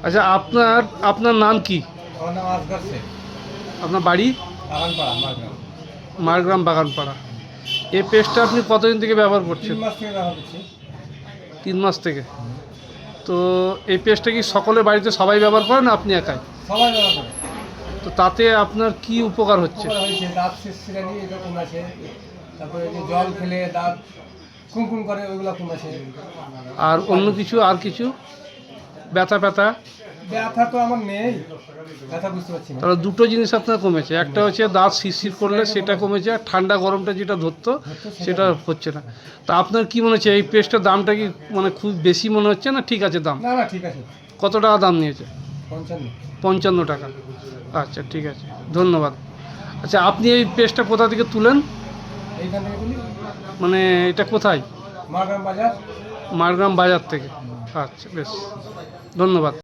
আচ্ছা, আপনার আপনার নাম কি? আমার নাম আসগর শেখ। আপনার বাড়ি? বাগানপাড়া, মারগ্রাম। মারগ্রাম বাগানপাড়া। এই পেস্টটা আপনি কতদিন থেকে ব্যবহার 3 করছেন? মাস থেকে ব্যবহার করছি। 3 মাস থেকে। তো এই পেস্টটা কি সকলের বাড়িতে সবাই ব্যবহার করে না আপনি একাই? সবাই ব্যবহার করে। তো তাতে আপনার কি উপকার হচ্ছে? উপকার হয়েছে, দাঁত শিরশিরানি এটা কমেছে। তারপরে যে জল খেলে দাঁত কুনকুন করে ওইগুলো কমেছে। আর অন্য কিছু, আর কিছু ব্যথা ব্যথা? ব্যথা তো আমার নেই, ব্যথা বুঝতে পারছি না। তাহলে দুটো জিনিস আপনার কমেছে, একটা হচ্ছে দাঁত শিরশির করলে সেটা কমেছে, আর ঠান্ডা গরমটা যেটা ধরতো সেটা হচ্ছে না। তা আপনার কি মনে হচ্ছে এই পেস্টের দামটা কি মানে খুব বেশি মনে হচ্ছে না ঠিক আছে দাম? না না, ঠিক আছে। কত টাকা দাম নিয়েছে? 55। 55 টাকা। আচ্ছা, ঠিক আছে, ধন্যবাদ। আচ্ছা, আপনি এই পেস্টটা কোথা থেকে তুলেন? এইখান থেকে বলি মানে এটা কোথায়? মারগ্রাম বাজার। মারগ্রাম বাজার থেকে। আচ্ছা, বেশ, ধন্যবাদ।